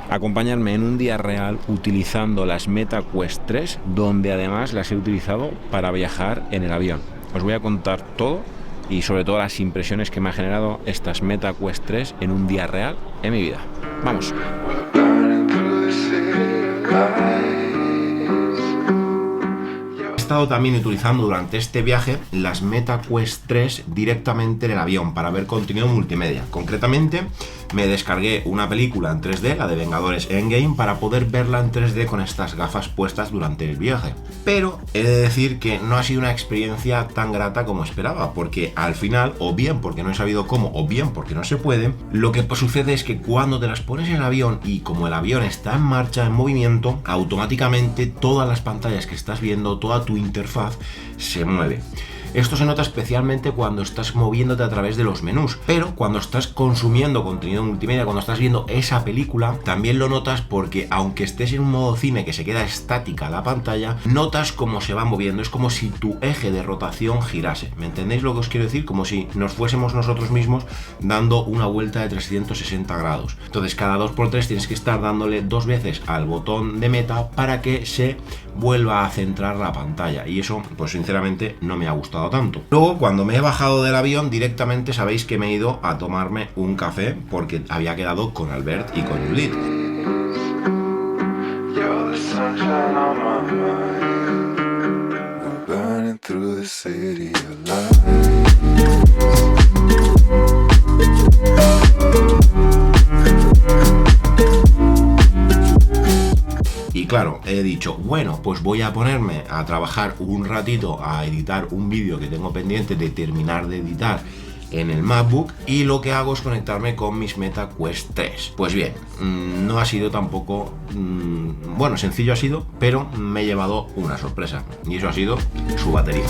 acompañarme en un día real utilizando las Meta Quest 3, donde además las he utilizado para viajar en el avión. Os voy a contar todo y sobre todo las impresiones que me ha generado estas Meta Quest 3 en un día real en mi vida. ¡Vamos! He estado también utilizando durante este viaje las Meta Quest 3 directamente en el avión para ver contenido multimedia. Concretamente, me descargué una película en 3D, la de Vengadores Endgame, para poder verla en 3D con estas gafas puestas durante el viaje. Pero he de decir que no ha sido una experiencia tan grata como esperaba, porque al final, o bien porque no he sabido cómo, o bien porque no se puede, lo que sucede es que cuando te las pones en el avión y como el avión está en marcha, en movimiento, automáticamente todas las pantallas que estás viendo, toda tu interfaz se mueve. Esto se nota especialmente cuando estás moviéndote a través de los menús, pero cuando estás consumiendo contenido multimedia, cuando estás viendo esa película, también lo notas porque aunque estés en un modo cine que se queda estática la pantalla, notas cómo se va moviendo, es como si tu eje de rotación girase. ¿Me entendéis lo que os quiero decir? Como si nos fuésemos nosotros mismos dando una vuelta de 360 grados. Entonces cada 2x3 tienes que estar dándole 2 veces al botón de meta para que se vuelva a centrar la pantalla, y eso pues sinceramente no me ha gustado tanto. Luego cuando me he bajado del avión directamente sabéis que me he ido a tomarme un café porque había quedado con Albert y con Judith. Y claro, he dicho, bueno, pues voy a ponerme a trabajar un ratito a editar un vídeo que tengo pendiente de terminar de editar en el MacBook, y lo que hago es conectarme con mis Meta Quest 3. Pues bien, no ha sido tampoco, bueno, sencillo ha sido, pero me he llevado una sorpresa, y eso ha sido su batería.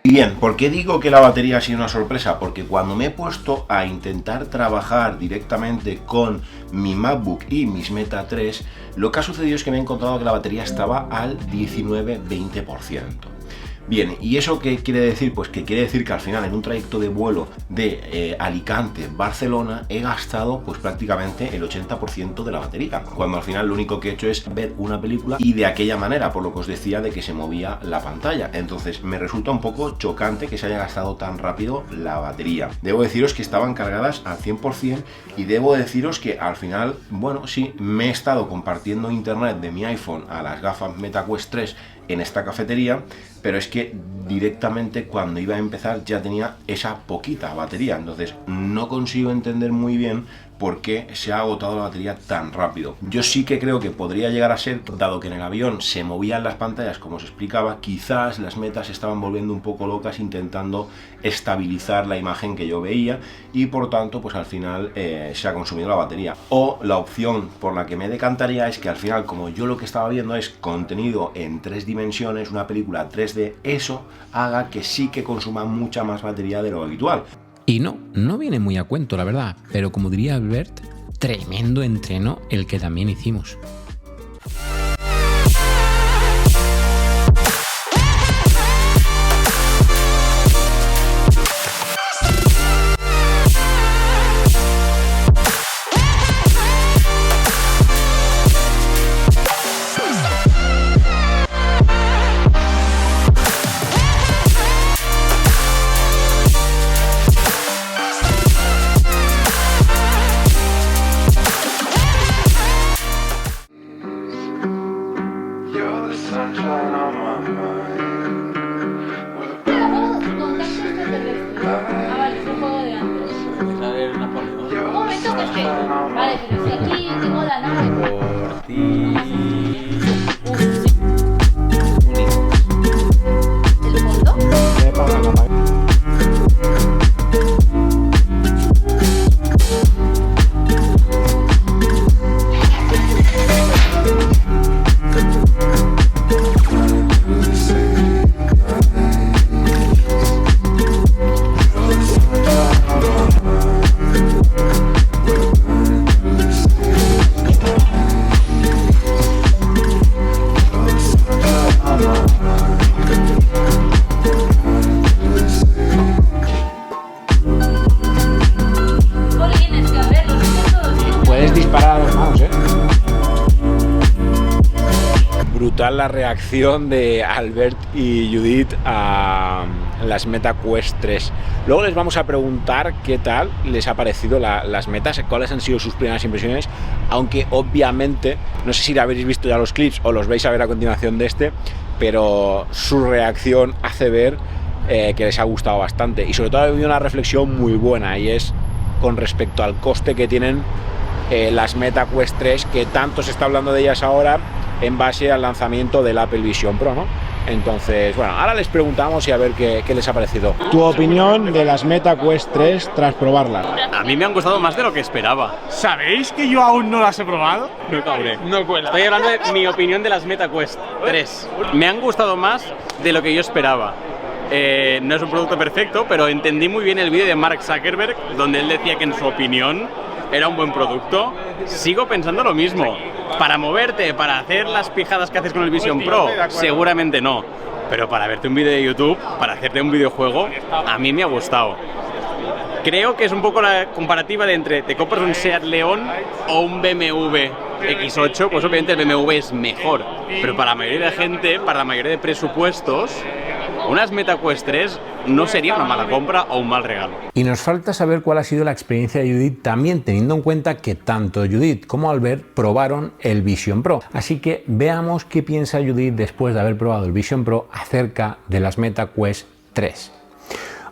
Bien, ¿por qué digo que la batería ha sido una sorpresa? Porque cuando me he puesto a intentar trabajar directamente con mi MacBook y mis Meta 3, lo que ha sucedido es que me he encontrado que la batería estaba al 19-20%. Bien, ¿y eso qué quiere decir? Pues que quiere decir que al final en un trayecto de vuelo de Alicante-Barcelona he gastado pues prácticamente el 80% de la batería, cuando al final lo único que he hecho es ver una película y de aquella manera, por lo que os decía de que se movía la pantalla. Entonces me resulta un poco chocante que se haya gastado tan rápido la batería. Debo deciros que estaban cargadas al 100% y debo deciros que al final, bueno, sí, me he estado compartiendo internet de mi iPhone a las gafas Meta Quest 3 en esta cafetería, pero es que directamente cuando iba a empezar ya tenía esa poquita batería, entonces no consigo entender muy bien por qué se ha agotado la batería tan rápido. Yo sí que creo que podría llegar a ser, dado que en el avión se movían las pantallas como os explicaba, quizás las metas se estaban volviendo un poco locas intentando estabilizar la imagen que yo veía y por tanto pues al final se ha consumido la batería. O la opción por la que me decantaría es que al final, como yo lo que estaba viendo es contenido en 3 dimensiones, una película 3D, eso haga que sí que consuma mucha más batería de lo habitual. Y no viene muy a cuento, la verdad, pero como diría Albert, tremendo entreno el que también hicimos. brutal la reacción de Albert y Judith a las Meta Quest 3. Luego les vamos a preguntar qué tal les ha parecido las metas, cuáles han sido sus primeras impresiones, aunque obviamente, no sé si habéis visto ya los clips o los vais a ver a continuación de este, pero su reacción hace ver que les ha gustado bastante. Y sobre todo ha habido una reflexión muy buena, y es con respecto al coste que tienen las Meta Quest 3, que tanto se está hablando de ellas ahora en base al lanzamiento del Apple Vision Pro, ¿no? Entonces, bueno, ahora les preguntamos y a ver qué les ha parecido. Tu opinión de las Meta Quest 3 tras probarlas. A mí me han gustado más de lo que esperaba. ¿Sabéis que yo aún no las he probado? No cabré. No cuela. Estoy hablando de mi opinión de las Meta Quest 3. Me han gustado más de lo que yo esperaba. No es un producto perfecto, pero entendí muy bien el vídeo de Mark Zuckerberg, donde él decía que en su opinión era un buen producto. Sigo pensando lo mismo. Para moverte, para hacer las pijadas que haces con el Vision Pro, seguramente no. Pero para verte un vídeo de YouTube, para hacerte un videojuego, a mí me ha gustado. Creo que es un poco la comparativa de entre te compras un Seat León o un BMW X8, pues obviamente el BMW es mejor. Pero para la mayoría de gente, para la mayoría de presupuestos, unas Meta Quest 3 no sería una mala compra o un mal regalo. Y nos falta saber cuál ha sido la experiencia de Judith, también teniendo en cuenta que tanto Judith como Albert probaron el Vision Pro. Así que veamos qué piensa Judith después de haber probado el Vision Pro acerca de las Meta Quest 3.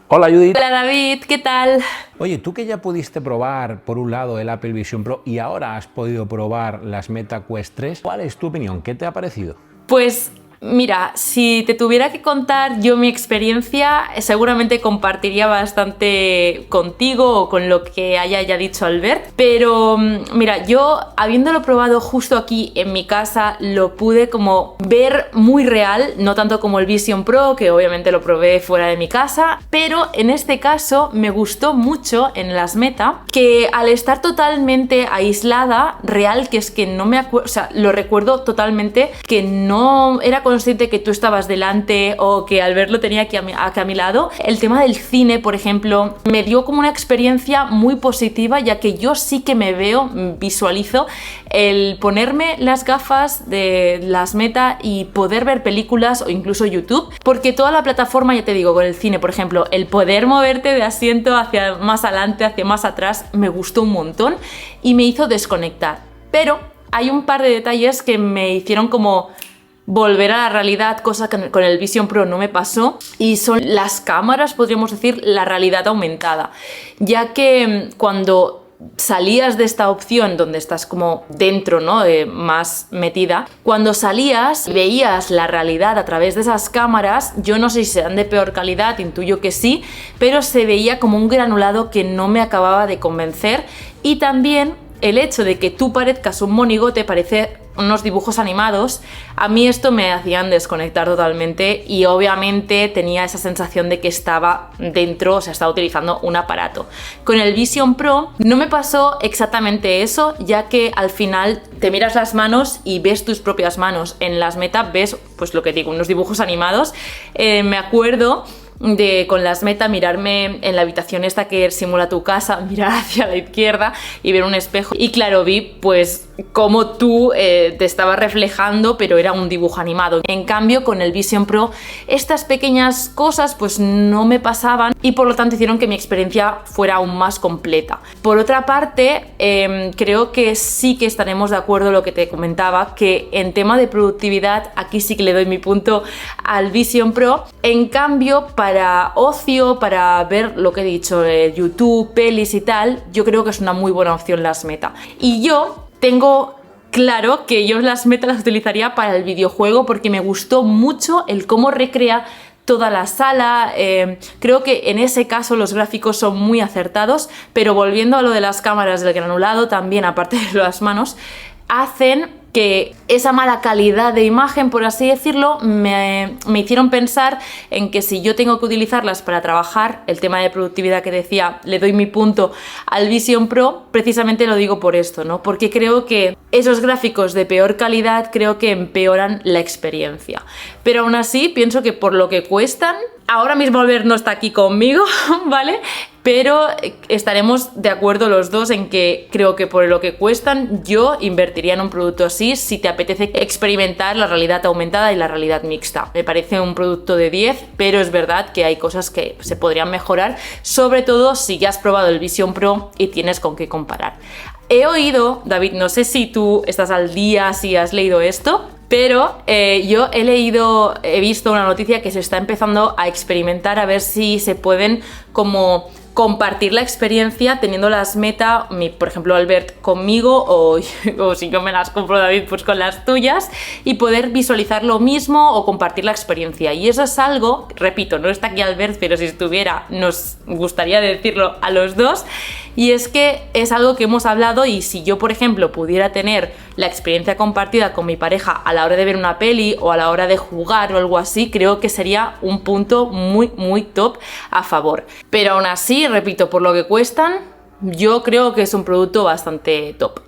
Hola Judith. Hola David, ¿qué tal? Oye, tú que ya pudiste probar por un lado el Apple Vision Pro y ahora has podido probar las Meta Quest 3, ¿cuál es tu opinión? ¿Qué te ha parecido? Pues mira, si te tuviera que contar yo mi experiencia, seguramente compartiría bastante contigo o con lo que haya ya dicho Albert, pero mira, yo habiéndolo probado justo aquí en mi casa, lo pude como ver muy real, no tanto como el Vision Pro, que obviamente lo probé fuera de mi casa, pero en este caso me gustó mucho en las Meta, que al estar totalmente aislada, real, que es que no me acuerdo, o sea, lo recuerdo totalmente, que no era consciente que tú estabas delante o que Albert lo tenía aquí a mi lado. El tema del cine, por ejemplo, me dio como una experiencia muy positiva, ya que yo sí que me veo, visualizo el ponerme las gafas de las Meta y poder ver películas o incluso YouTube, porque toda la plataforma, ya te digo, con el cine, por ejemplo, el poder moverte de asiento hacia más adelante, hacia más atrás, me gustó un montón y me hizo desconectar. Pero hay un par de detalles que me hicieron como volver a la realidad, cosa que con el Vision Pro no me pasó, y son las cámaras, podríamos decir, la realidad aumentada, ya que cuando salías de esta opción donde estás como dentro, ¿no? Más metida, cuando salías y veías la realidad a través de esas cámaras, yo no sé si serán de peor calidad, intuyo que sí, pero se veía como un granulado que no me acababa de convencer, y también el hecho de que tú parezcas un monigote, parece unos dibujos animados, a mí esto me hacían desconectar totalmente y obviamente tenía esa sensación de que estaba dentro, o sea, estaba utilizando un aparato. Con el Vision Pro no me pasó exactamente eso, ya que al final te miras las manos y ves tus propias manos. En las Meta ves, pues lo que digo, unos dibujos animados. Me acuerdo de con las Meta mirarme en la habitación esta que simula tu casa, mirar hacia la izquierda y ver un espejo, y claro, vi pues cómo tú te estabas reflejando, pero era un dibujo animado. En cambio con el Vision Pro estas pequeñas cosas pues no me pasaban y por lo tanto hicieron que mi experiencia fuera aún más completa. Por otra parte, creo que sí que estaremos de acuerdo lo que te comentaba, que en tema de productividad aquí sí que le doy mi punto al Vision Pro. En cambio, para ocio, para ver lo que he dicho, YouTube, pelis y tal, yo creo que es una muy buena opción las Meta. Y yo tengo claro que yo las Meta las utilizaría para el videojuego porque me gustó mucho el cómo recrea toda la sala. Creo que en ese caso los gráficos son muy acertados, pero volviendo a lo de las cámaras del granulado, también aparte de las manos, hacen que esa mala calidad de imagen, por así decirlo, me hicieron pensar en que si yo tengo que utilizarlas para trabajar, el tema de productividad que decía, le doy mi punto al Vision Pro, precisamente lo digo por esto, ¿no? Porque creo que esos gráficos de peor calidad creo que empeoran la experiencia. Pero aún así, pienso que por lo que cuestan, ahora mismo Albert no está aquí conmigo, ¿vale? pero estaremos de acuerdo los dos en que creo que por lo que cuestan yo invertiría en un producto así si te apetece experimentar la realidad aumentada y la realidad mixta. Me parece un producto de 10, pero es verdad que hay cosas que se podrían mejorar, sobre todo si ya has probado el Vision Pro y tienes con qué comparar. He oído, David, no sé si tú estás al día, si has leído esto, pero yo he visto una noticia que se está empezando a experimentar a ver si se pueden como compartir la experiencia teniendo las Meta, por ejemplo Albert conmigo o si yo me las compro, David, pues con las tuyas, y poder visualizar lo mismo o compartir la experiencia. Y eso es algo, repito, no está aquí Albert, pero si estuviera nos gustaría decirlo a los dos, y es que es algo que hemos hablado, y si yo, por ejemplo, pudiera tener la experiencia compartida con mi pareja a la hora de ver una peli o a la hora de jugar o algo así, creo que sería un punto muy, muy top a favor. Pero aún así, repito, por lo que cuestan, yo creo que es un producto bastante top.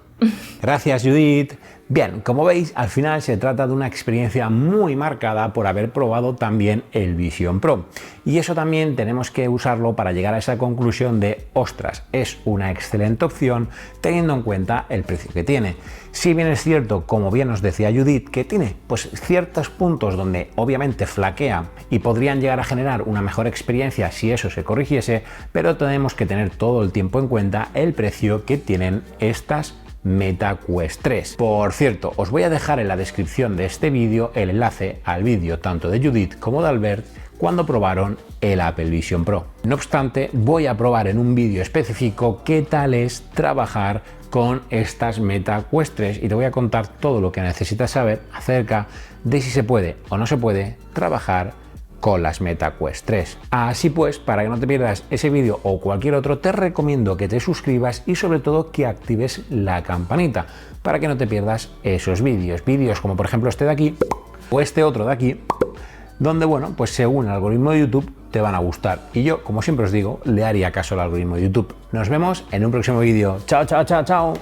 Gracias, Judith. Bien, como veis, al final se trata de una experiencia muy marcada por haber probado también el Vision Pro. Y eso también tenemos que usarlo para llegar a esa conclusión de, ostras, es una excelente opción teniendo en cuenta el precio que tiene. Si bien es cierto, como bien nos decía Judith, que tiene pues ciertos puntos donde obviamente flaquea y podrían llegar a generar una mejor experiencia si eso se corrigiese, pero tenemos que tener todo el tiempo en cuenta el precio que tienen estas Meta Quest 3. Por cierto, os voy a dejar en la descripción de este vídeo el enlace al vídeo tanto de Judith como de Albert cuando probaron el Apple Vision Pro. No obstante, voy a probar en un vídeo específico qué tal es trabajar con estas Meta Quest 3 y te voy a contar todo lo que necesitas saber acerca de si se puede o no se puede trabajar con las Meta Quest 3. Así pues, para que no te pierdas ese vídeo o cualquier otro, te recomiendo que te suscribas y sobre todo que actives la campanita para que no te pierdas esos vídeos como por ejemplo este de aquí o este otro de aquí, donde bueno, pues según el algoritmo de YouTube te van a gustar y yo, como siempre os digo, le haría caso al algoritmo de YouTube. Nos vemos en un próximo vídeo. Chao, chao, chao, chao.